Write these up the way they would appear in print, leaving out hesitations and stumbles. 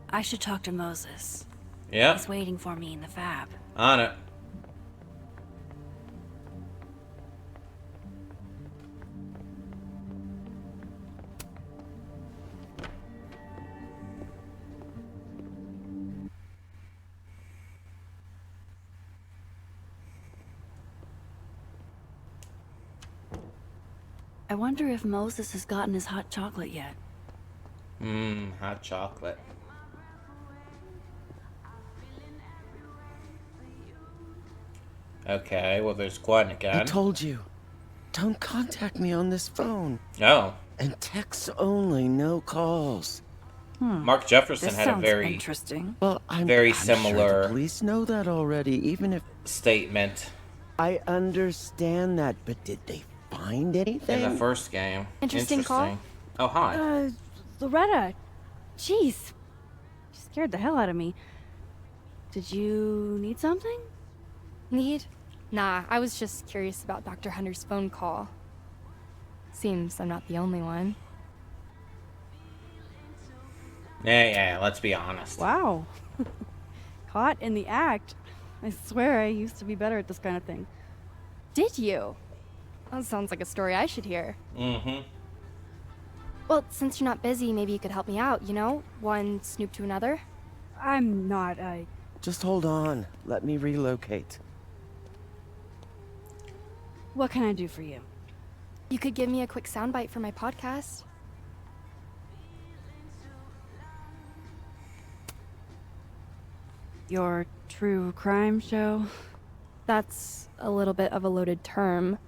I should talk to Moses. Yeah. He's waiting for me in the fab. On it. I wonder if Moses has gotten his hot chocolate yet. Hot chocolate. Okay, well, there's Gwen again. I told you, don't contact me on this phone. Oh. And texts only, no calls. Mark Jefferson This had a sounds very interesting. Well, I'm very sure similar the police know that already, even if... statement I understand that, but did they find anything? in the first game. Interesting call. Oh, hi. Loretta. Jeez. You scared the hell out of me. Did you need something? Need? Nah, I was just curious about Dr. Hunter's phone call. Seems I'm not the only one. Yeah, let's be honest. Wow. Caught in the act. I swear I used to be better at this kind of thing. Did you? That sounds like a story I should hear. Mm-hmm. Well, since you're not busy, maybe you could help me out, you know? One snoop to another. I'm not, Just hold on. Let me relocate. What can I do for you? You could give me a quick soundbite for my podcast. Your true crime show? That's a little bit of a loaded term.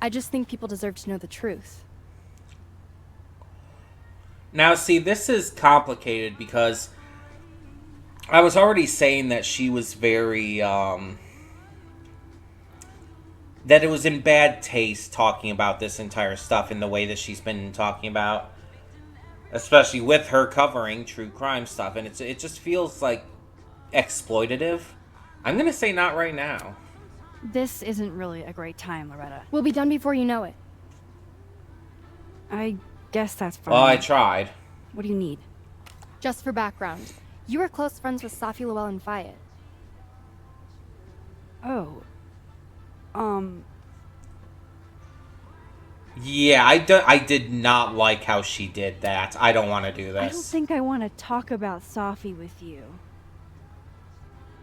I just think people deserve to know the truth. Now, see, this is complicated because I was already saying that she was very, that it was in bad taste talking about this entire stuff in the way that she's been talking about, especially with her covering true crime stuff, and it just feels like exploitative. I'm gonna say not right now. This isn't really a great time, Loretta. We'll be done before you know it. I guess that's fine. Well, I tried. What do you need? Just for background, you were close friends with Safi Lowell and Fayed. Oh. Yeah, I did not like how she did that. I don't want to do this. I don't think I want to talk about Safi with you.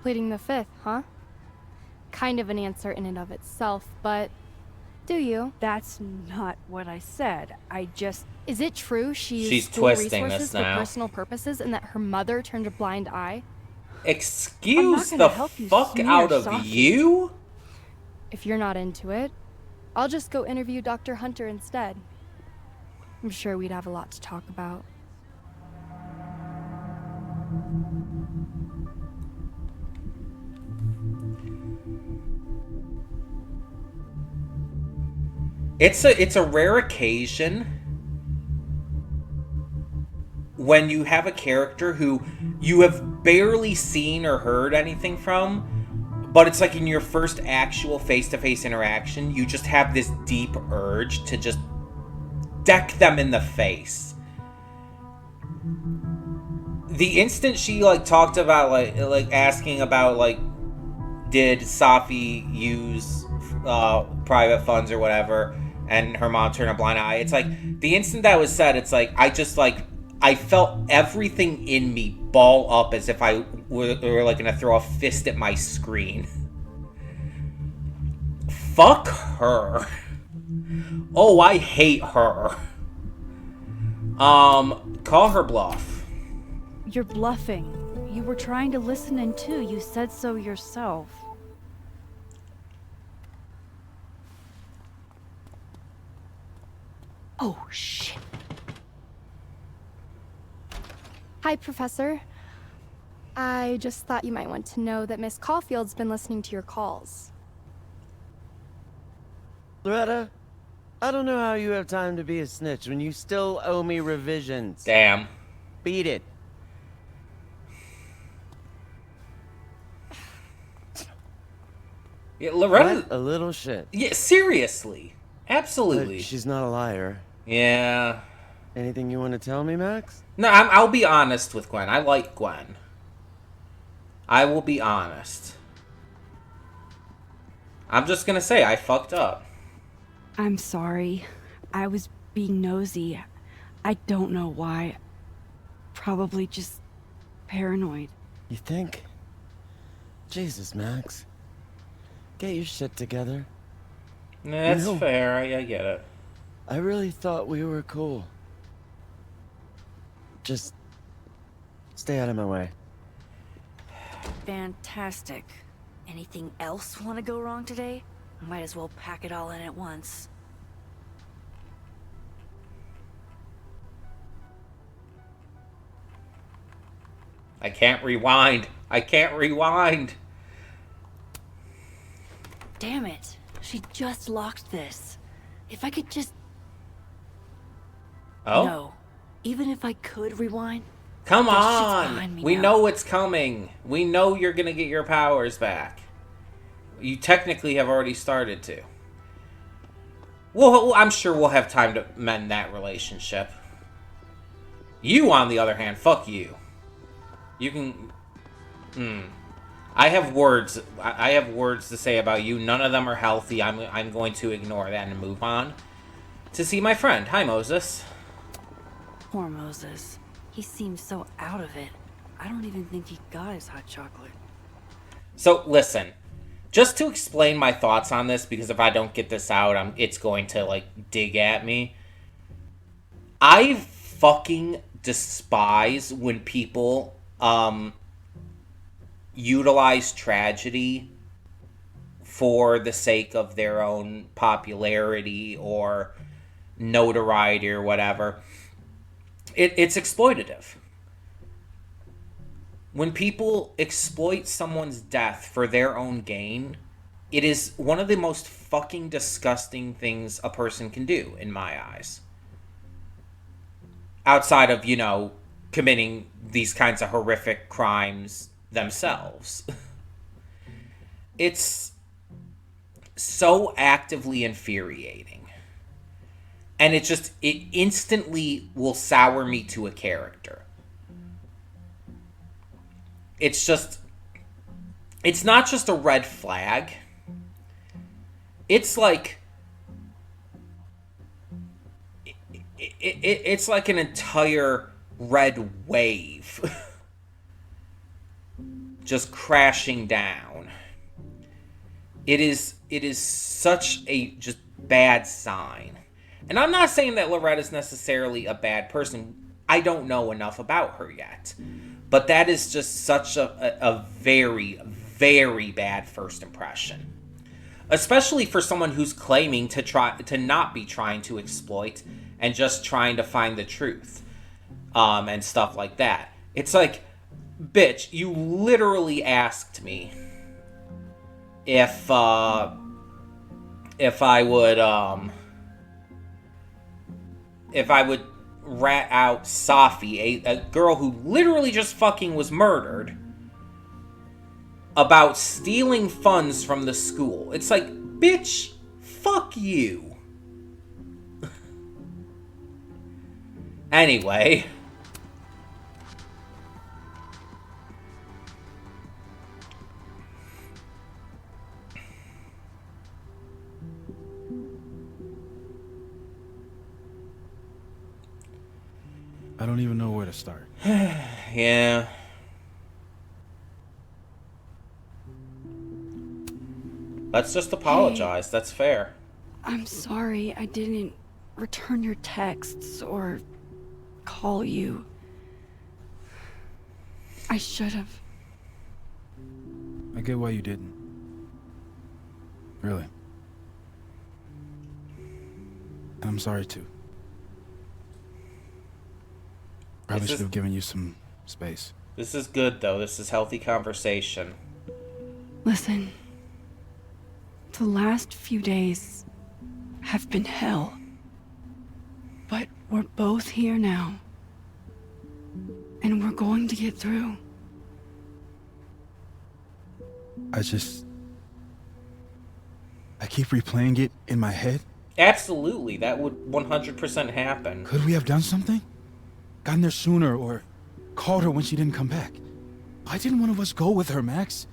Pleading the fifth, huh? Kind of an answer in and of itself, but do you? That's not what I said. I just... Is it true she She's used school twisting resources this now. for personal purposes and that her mother turned a blind eye? Excuse I'm the not gonna help you fuck smear out of Safi. you? If you're not into it, I'll just go interview Dr. Hunter instead. I'm sure we'd have a lot to talk about. It's a rare occasion when you have a character who you have barely seen or heard anything from, but it's like in your first actual face-to-face interaction, you just have this deep urge to just deck them in the face. The instant she talked about like asking about did Safi use private funds or whatever, and her mom turned a blind eye. It's like the instant that was said, it's like I just I felt everything in me ball up as if I were gonna throw a fist at my screen. Fuck her. Oh, I hate her. Call her bluff. You're bluffing. You were trying to listen in too. You said so yourself. Oh, shit. Hi, Professor. I just thought you might want to know that Miss Caulfield's been listening to your calls. Loretta, I don't know how you have time to be a snitch when you still owe me revisions. Damn. Beat it. Yeah, Loretta. What a little shit. Yeah, seriously. Absolutely. But she's not a liar. Yeah. Anything you want to tell me, Max? No, I'll be honest with Gwen. I like Gwen. I will be honest. I'm just gonna say I fucked up. I'm sorry. I was being nosy. I don't know why. Probably just paranoid. You think? Jesus, Max. Get your shit together. That's You know, fair. I get it. I really thought we were cool. Just stay out of my way. Fantastic. Anything else want to go wrong today? Might as well pack it all in at once. I can't rewind. I can't rewind. Damn it. She just locked this. If I could just... Oh? No. Even if I could rewind... Come This shit's on! behind me We now. know it's coming. We know you're gonna get your powers back. You technically have already started to. Well, I'm sure we'll have time to mend that relationship. You, on the other hand, fuck you. You can... I have words. I have words to say about you. None of them are healthy. I'm going to ignore that and move on to see my friend. Hi, Moses. Poor Moses. He seems so out of it. I don't even think he got his hot chocolate. So, listen. Just to explain my thoughts on this, because if I don't get this out, it's going to, like, dig at me. I fucking despise when people, utilize tragedy for the sake of their own popularity or notoriety or whatever. It's exploitative. When people exploit someone's death for their own gain, it is one of the most fucking disgusting things a person can do, in my eyes. Outside of, committing these kinds of horrific crimes themselves. It's so actively infuriating. And it instantly will sour me to a character. It's not just a red flag. It's like, it's like an entire red wave just crashing down. It is such a just bad sign. And I'm not saying that Loretta's necessarily a bad person. I don't know enough about her yet. But that is just such a very, very bad first impression. Especially for someone who's claiming to not be trying to exploit and just trying to find the truth. And stuff like that. It's like, bitch, you literally asked me if I would rat out Safi, a girl who literally just fucking was murdered, about stealing funds from the school. It's like, bitch, fuck you. Anyway. I don't even know where to start. Yeah. Let's just apologize. That's fair. I'm sorry I didn't return your texts or call you. I should have. I get why you didn't. Really. And I'm sorry too. Probably should have given you some space. This is good, though. This is healthy conversation. Listen, the last few days have been hell. But we're both here now. And we're going to get through. I keep replaying it in my head. Absolutely, that would 100% happen. Could we have done something? Gotten there sooner or called her when she didn't come back? Why didn't one of us go with her, Max?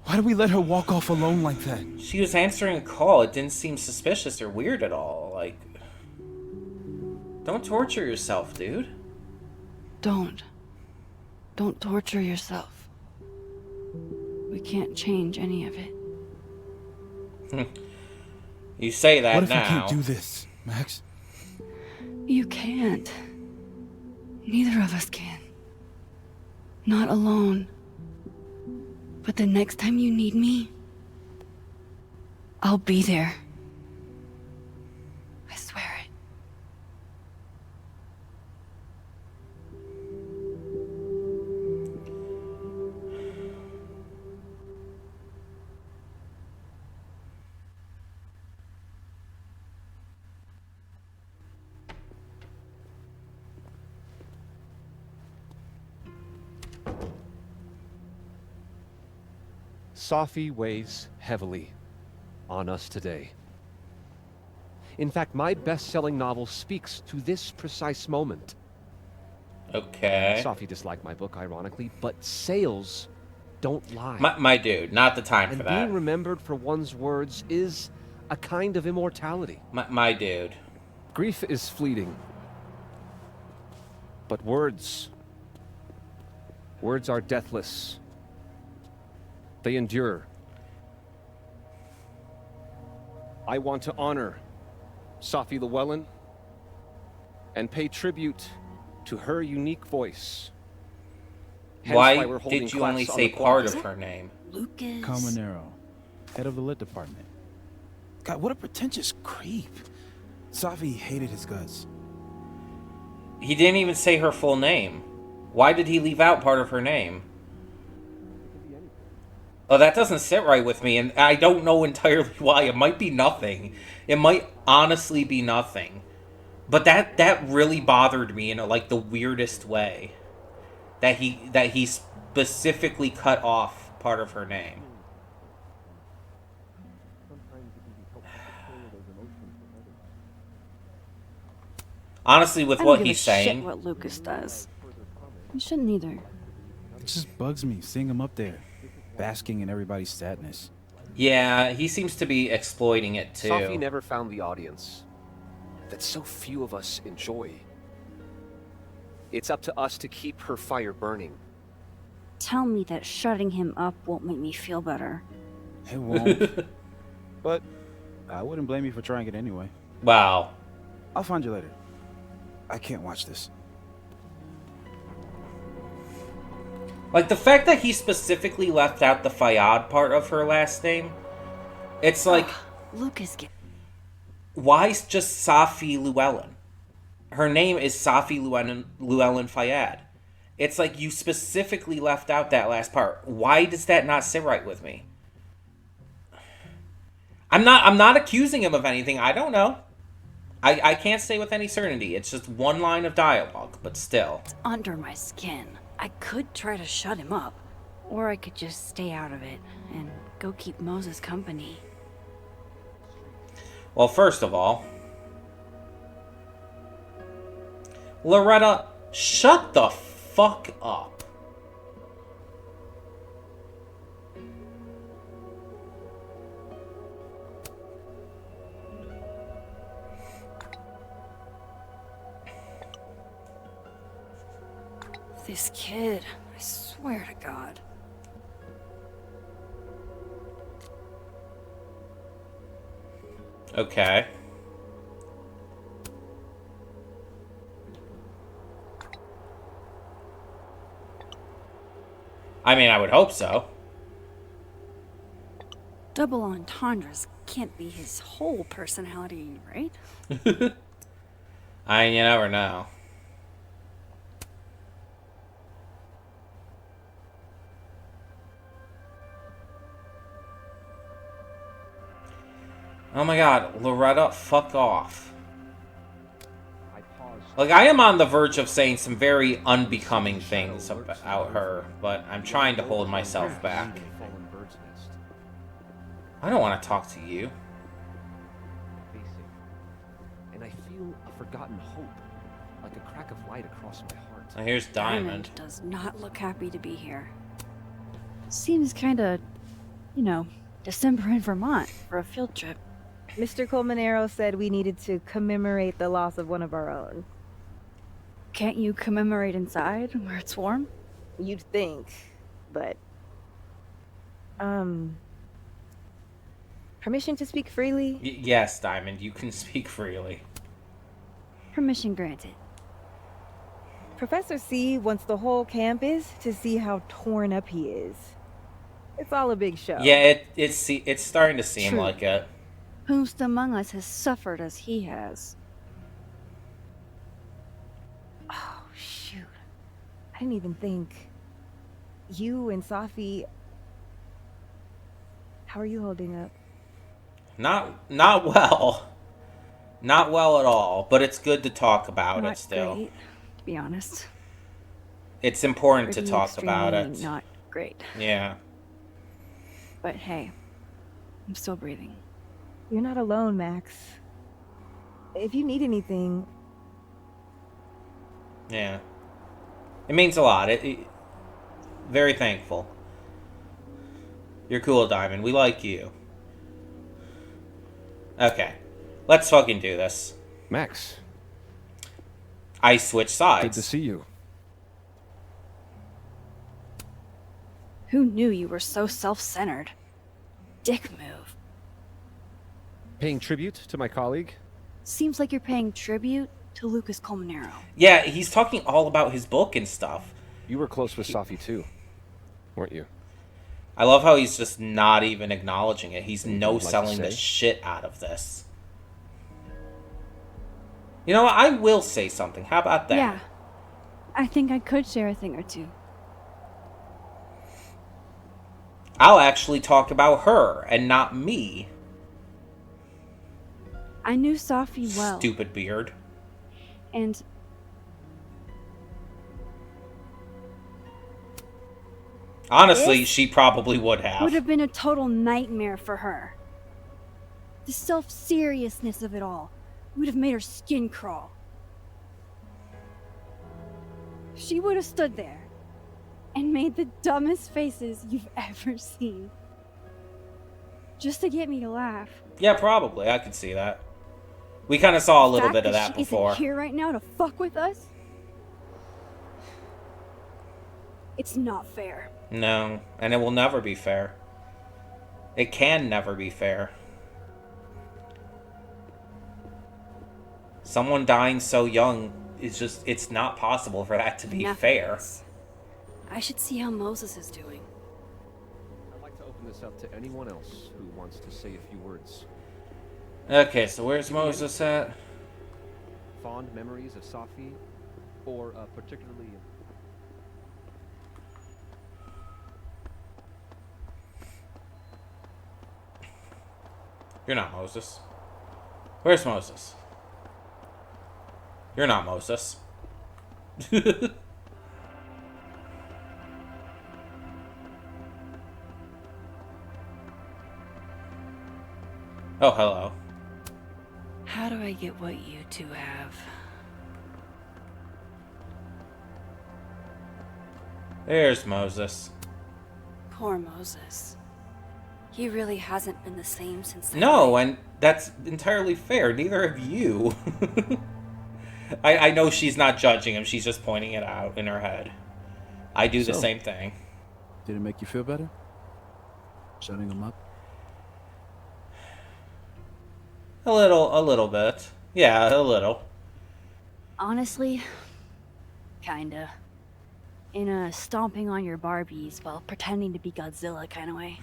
Why did we let her walk off alone like that? She was answering a call. It didn't seem suspicious or weird at all. Like, don't torture yourself, dude. Don't. Don't torture yourself. We can't change any of it. You say that what if now. we can't do this, Max? You can't. Neither of us can. Not alone. But the next time you need me, I'll be there. I swear it. Safi weighs heavily on us today. In fact, my best-selling novel speaks to this precise moment. Okay. Safi disliked my book, ironically, but sales don't lie. My dude, not the time and for that. being remembered for one's words is a kind of immortality. My dude. Grief is fleeting. But words are deathless. They endure. I want to honor Safi Llewellyn and pay tribute to her unique voice. Hence Why we're holding did you class only on say the part quad. of her name? Lucas. Caminero, head of the lit department. God, what a pretentious creep. Safi hated his guts. He didn't even say her full name. Why did he leave out part of her name? Oh, that doesn't sit right with me, and I don't know entirely why. It might be nothing. It might honestly be nothing. But that really bothered me in like the weirdest way. That he specifically cut off part of her name. Honestly, with I don't what give he's a saying, shit what Lucas does. You shouldn't either. It just bugs me seeing him up there, basking in everybody's sadness. yeah, he seems to be exploiting it too. Safi never found the audience that so few of us enjoy. It's up to us to keep her fire burning. Tell me that shutting him up won't make me feel better. It won't. But I wouldn't blame you for trying it anyway. Wow. I'll find you later. I can't watch this. Like, the fact that he specifically left out the Fayyad part of her last name, it's like, Lucas, why just Safi Llewellyn? Her name is Safi Llewellyn Fayyad. It's like you specifically left out that last part. Why does that not sit right with me? I'm not accusing him of anything. I don't know. I can't say with any certainty. It's just one line of dialogue, but still. it's under my skin. I could try to shut him up, or I could just stay out of it and go keep Moses company. Well, first of all, Loretta, shut the fuck up. This kid, I swear to God. Okay. I mean, I would hope so. Double entendres can't be his whole personality, right? You never know. Oh my god, Loretta, fuck off. Like, I am on the verge of saying some very unbecoming things about her, but I'm trying to hold myself back. I don't want to talk to you. forgotten hope, like a crack of light across my heart. And here's Diamond. Does not look happy to be here. Seems kinda, you know, December in Vermont for a field trip. Mr. Colmenero said we needed to commemorate the loss of one of our own. Can't you commemorate inside where it's warm? You'd think, but... Permission to speak freely? Yes, Diamond, you can speak freely. Permission granted. Professor C wants the whole campus to see how torn up he is. It's all a big show. Yeah, it's starting to seem True. like it. Whomst among us has suffered as he has? Oh, shoot. I didn't even think. You and Safi... How are you holding up? Not well. Not well at all, but it's good to talk about Not it still. great, to be honest. It's important to Pretty talk about extremely it. Not great. Yeah. But hey, I'm still breathing. You're not alone, Max. If you need anything... Yeah. It means a lot. Very thankful. You're cool, Diamond. We like you. Okay. Let's fucking do this. Max, I switch sides. good to see you. Who knew you were so self-centered? Dick move. Paying tribute to my colleague? Seems like you're paying tribute to Lucas Colmenero. Yeah, he's talking all about his book and stuff. You were close with Safi too, weren't you? I love how he's just not even acknowledging it. He's Anything no you'd like to selling the say? shit out of this. You know what? I will say something. How about that? Yeah. I think I could share a thing or two. I'll actually talk about her and not me. I knew Safi well. Stupid beard. And Honestly, This she probably would have. would have been a total nightmare for her. The self-seriousness of it all would have made her skin crawl. She would have stood there and made the dumbest faces you've ever seen. Just to get me to laugh. Yeah, probably. I could see that. We kind of saw a little Fact bit of that she before. Isn't here right now to fuck with us? It's not fair. No, and it will never be fair. It can never be fair. Someone dying so young is just, it's not possible for that to be Enough of fair. this. I should see how Moses is doing. I'd like to open this up to anyone else who wants to say a few words. Okay, so where's Moses at? Fond memories of Safi, or particularly... You're not Moses. Where's Moses? You're not Moses. Oh, hello. How do I get what you two have? There's Moses. Poor Moses. He really hasn't been the same since that No, night. and that's entirely fair. Neither of you. I know she's not judging him. She's just pointing it out in her head. I do the So? same thing. Did it make you feel better? Shutting him up? A little bit. Yeah, a little. Honestly, kinda. In a stomping on your Barbies while pretending to be Godzilla kind of way.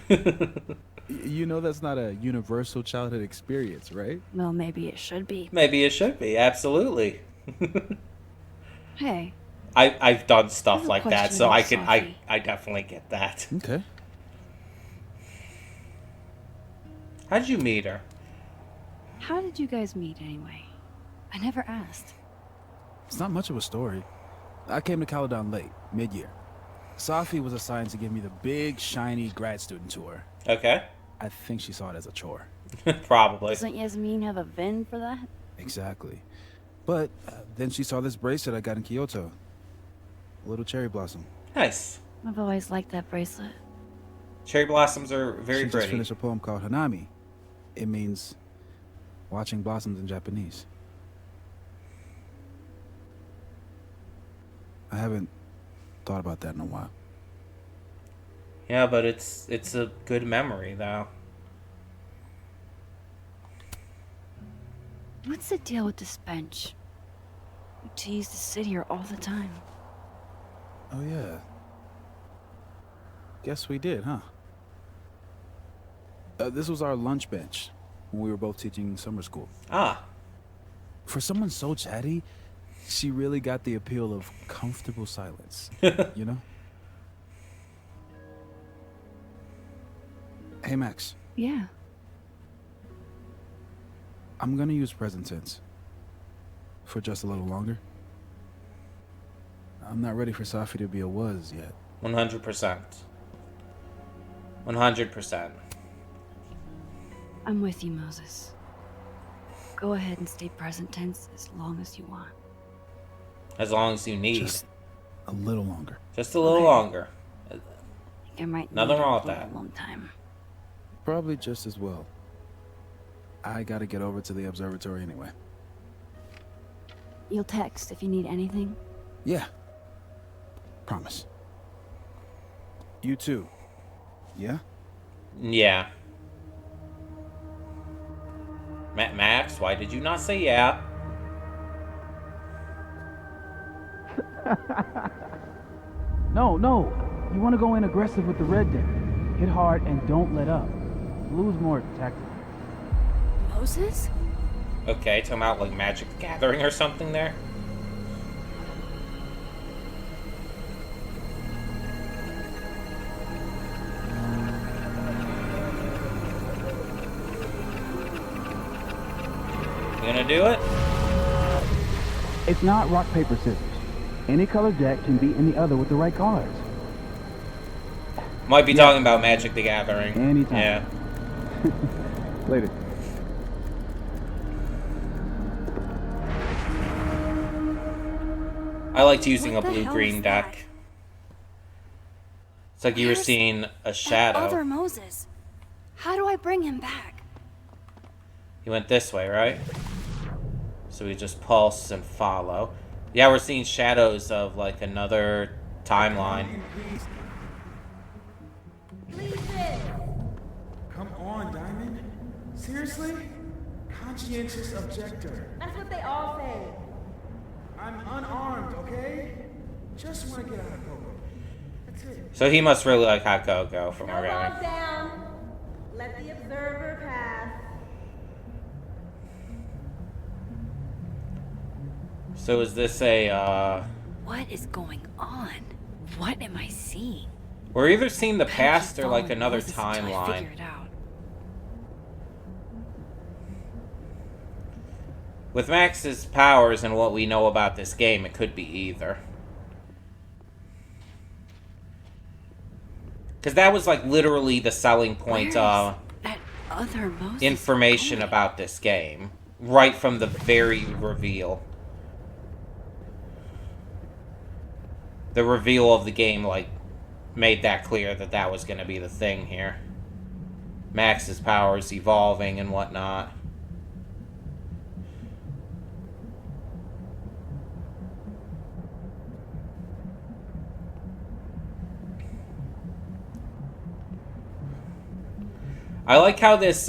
You know that's not a universal childhood experience, right? Well, maybe it should be. Maybe it should be. Absolutely. Hey, I've done I stuff have a like that, question so about I Safi. definitely get that. Okay. How did you meet her? how did you guys meet anyway? I never asked. It's not much of a story. I came to Caledon late, mid-year. Safi was assigned to give me the big, shiny grad student tour. Okay. I think she saw it as a chore. Probably. Doesn't Yasmin have a VIN for that? Exactly. But then she saw this bracelet I got in Kyoto. A little cherry blossom. Nice. I've always liked that bracelet. Cherry blossoms are very She just pretty. finished a poem called Hanami. It means watching blossoms in Japanese. I haven't thought about that in a while. Yeah, but it's a good memory though. What's the deal with this bench? We used to sit here all the time. Oh yeah. Guess we did, huh? This was our lunch bench when we were both teaching summer school. Ah. For someone so chatty, she really got the appeal of comfortable silence. You know? Hey, Max. Yeah. I'm gonna use present tense. For just a little longer. I'm not ready for Safi to be a was yet. 100%. 100%. I'm with you, Moses. Go ahead and stay present tense as long as you want. As long as you need. Just a little longer. Just a little Okay. longer. I think I might Nothing need wrong a with that. long time. Probably just as well. I gotta get over to the observatory anyway. You'll text if you need anything. Yeah. Promise. You too. Yeah? Yeah. Max, why did you not say yeah? No. You want to go in aggressive with the red deck. Hit hard and don't let up. Blue's more tactical. Moses? Okay, talking about like Magic the Gathering or something there. You gonna do it? It's not rock, paper, scissors. Any colored deck can beat any other with the right cards. Might be talking about Magic the Gathering. Anytime. Yeah. Later. I liked using What a the hell blue-green is deck. that? It's like you were Where's seeing a That shadow. other Moses. How do I bring him back? He went this way, right? So we just pulse and follow. Yeah, we're seeing shadows of like another timeline. Come on, Diamond. Seriously? Conscientious objector. That's what they all say. I'm unarmed, okay? Just want to get out of cover. That's it. So he must really like hot cocoa from No our guy. log down. Let the observer pass. So is this a, What is going on? What am I seeing? we're either seeing the Bench is past or like following another Moses until I timeline. figure it out. With Max's powers and what we know about this game, it could be either. Because that was like literally the selling point Where of is that other Moses information going? about this game. Right from the very reveal. The reveal of the game, like, made that clear that that was going to be the thing here. Max's powers evolving and whatnot. I like how this,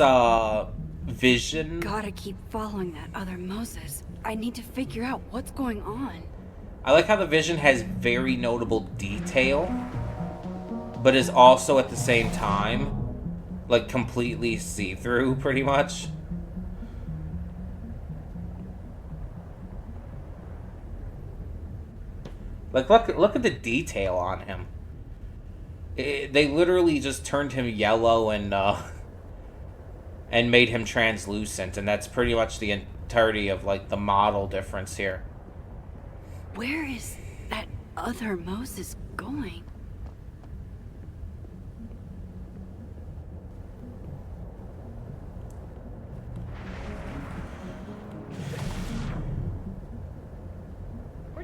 vision... Gotta keep following that other Moses. I need to figure out what's going on. I like how the vision has very notable detail, but is also at the same time, like, completely see-through, pretty much. Like, look at the detail on him. They literally just turned him yellow and made him translucent, and that's pretty much the entirety of, like, the model difference here. Where is that other Moses going?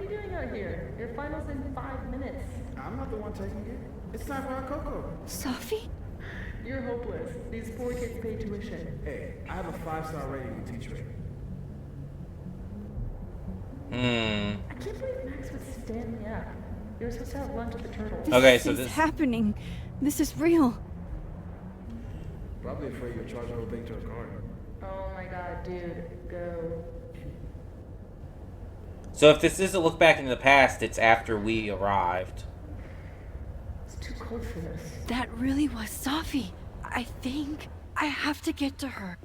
are you doing out here? Your final's in 5 minutes. I'm not the one taking it. It's time for our Coco. Sophie? You're hopeless. These poor kids pay tuition. Hey, I have a 5-star rating on teacher. I can't believe Max would stand me up. You were supposed to have lunch at the Turtle. Okay, so This this is happening. This is real. Probably afraid you'll charge the whole thing to a card. Oh my god, dude. Go. So if this is a look back into the past, it's after we arrived. It's too cold for this. That really was Sophie. I think I have to get to her.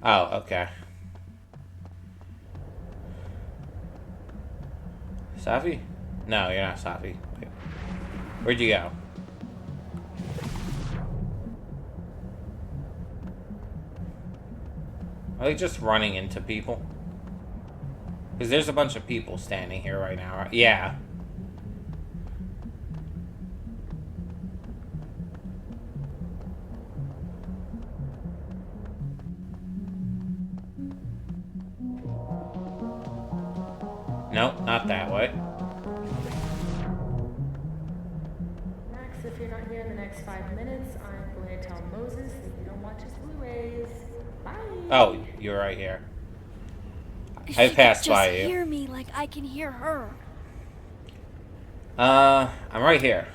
Oh, okay. Safi? No, you're not Safi. Wait. Where'd you go? Are they just running into people? Because there's a bunch of people standing here right now, right? Yeah. Nope, not that way. Max, if you're not here in the next 5 minutes, I'm going to tell Moses that you don't watch his Blu-rays. Bye. Oh, you're right here. She I passed could by just you. hear me like I can hear her. I'm right here.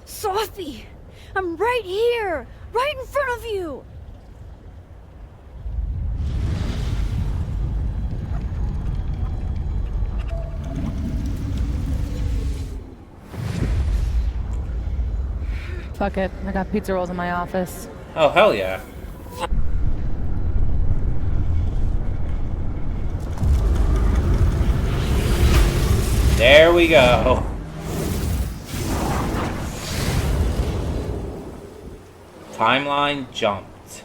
Sophie! I'm right here! Right in front of you! Fuck it. I got pizza rolls in my office. Oh, hell yeah. There we go. Timeline jumped.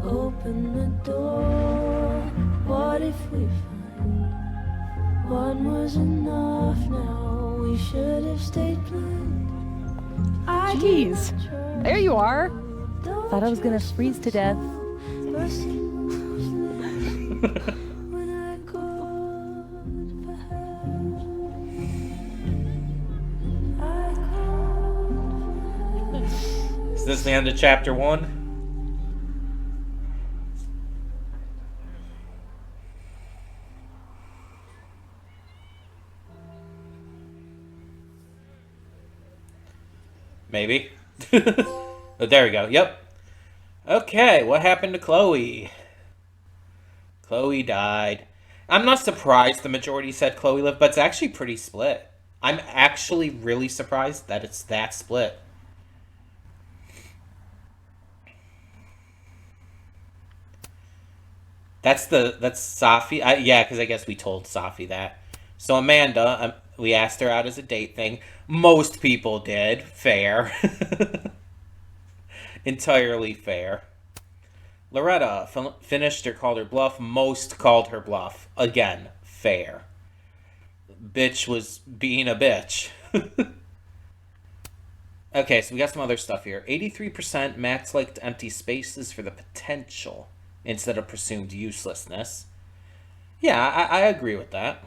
Open the door. What if we find one was enough now? We should have stayed blind. Jeez. There you are. Thought I was gonna freeze to death. Is this the end of chapter 1? Maybe. Oh, there we go. Yep. Okay, what happened to Chloe? Chloe died. I'm not surprised the majority said Chloe lived, but it's actually pretty split. I'm actually really surprised that it's that split. That's Safi. Yeah, because I guess we told Safi that. So Amanda, we asked her out as a date thing. Most people did. Fair. Entirely fair. Loretta finished or called her bluff. Most called her bluff. Again, fair. Bitch was being a bitch. Okay, so we got some other stuff here. 83% Max liked empty spaces for the potential instead of presumed uselessness. Yeah, I agree with that.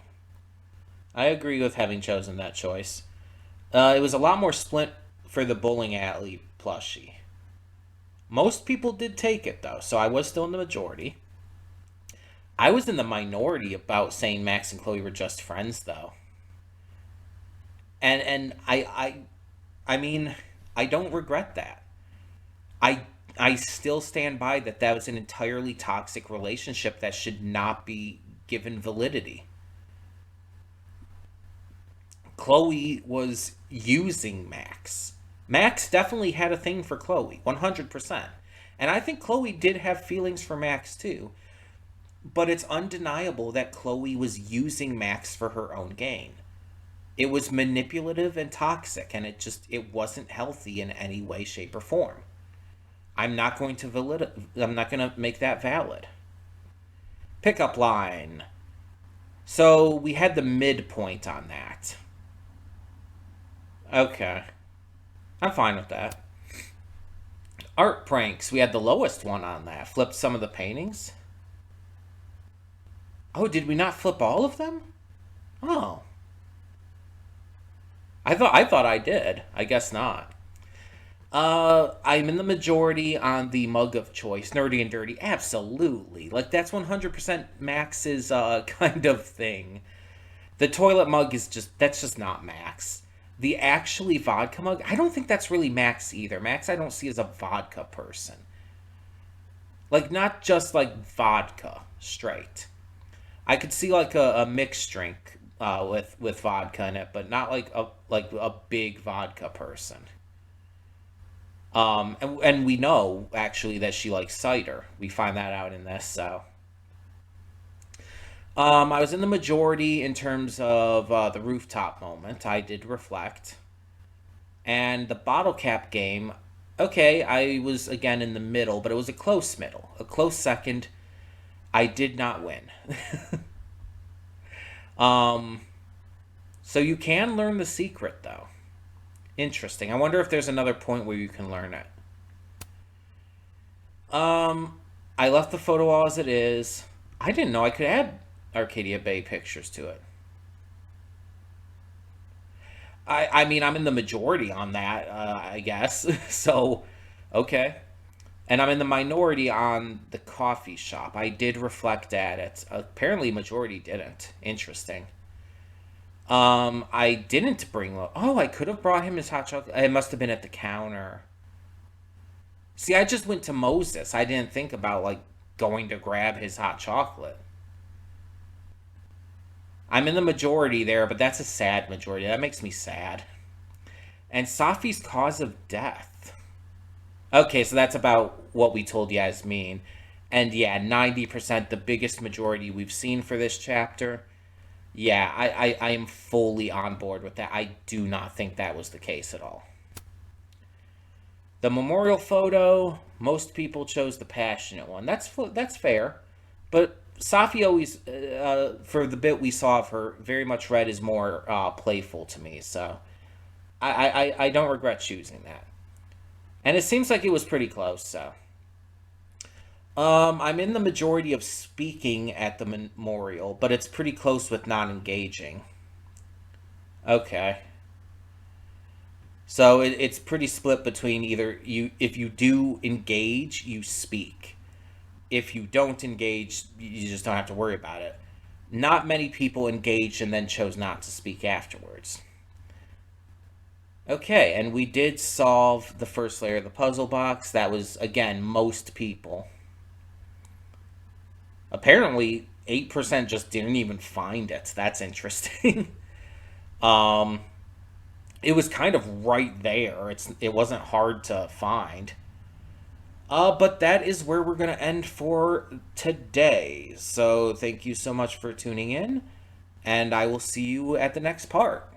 I agree with having chosen that choice. It was a lot more split for the bowling alley plushie. Most people did take it, though, so I was still in the majority. I was in the minority about saying Max and Chloe were just friends, though. And I mean, I don't regret that. I still stand by that was an entirely toxic relationship that should not be given validity. Chloe was using Max. Max definitely had a thing for Chloe, 100%. And I think Chloe did have feelings for Max too. But it's undeniable that Chloe was using Max for her own gain. It was manipulative and toxic, and it wasn't healthy in any way, shape, or form. I'm not going to make that valid. Pickup line. So we had the midpoint on that. Okay. I'm fine with that. Art pranks. We had the lowest one on that. Flipped some of the paintings. Oh, did we not flip all of them? Oh. I thought I did. I guess not. I'm in the majority on the mug of choice. Nerdy and dirty. Absolutely. Like, that's 100% Max's kind of thing. The toilet mug is that's just not Max. The actually vodka mug, I don't think that's really Max either. Max I don't see as a vodka person. Like, not just like vodka straight. I could see like a mixed drink with vodka in it, but not like a big vodka person. And we know actually that she likes cider. We find that out in this, so. I was in the majority in terms of the rooftop moment. I did reflect. And the bottle cap game, okay, I was again in the middle, but it was a close middle. A close second. I did not win. So you can learn the secret, though. Interesting. I wonder if there's another point where you can learn it. I left the photo all as it is. I didn't know I could add Arcadia Bay pictures to it. I mean, I'm in the majority on that, I guess. So, okay. And I'm in the minority on the coffee shop. I did reflect at it. Apparently, majority didn't. Interesting. I didn't bring... Oh, I could have brought him his hot chocolate. It must have been at the counter. See, I just went to Moses. I didn't think about, like, going to grab his hot chocolate. I'm in the majority there, but that's a sad majority. That makes me sad. And Safi's cause of death. Okay, so that's about what we told Yasmin. And yeah, 90%, the biggest majority we've seen for this chapter. Yeah, I am fully on board with that. I do not think that was the case at all. The memorial photo, most people chose the passionate one. That's fair. But Safi always, for the bit we saw of her, very much read as more playful to me. So I don't regret choosing that. And it seems like it was pretty close, so. I'm in the majority of speaking at the memorial, but it's pretty close with not engaging. Okay. So it's pretty split between either if you do engage, you speak. If you don't engage, you just don't have to worry about it. Not many people engaged and then chose not to speak afterwards. Okay, and we did solve the first layer of the puzzle box. That was, again, most people. Apparently, 8% just didn't even find it. That's interesting. It was kind of right there. It wasn't hard to find. But that is where we're going to end for today. So thank you so much for tuning in, and I will see you at the next part.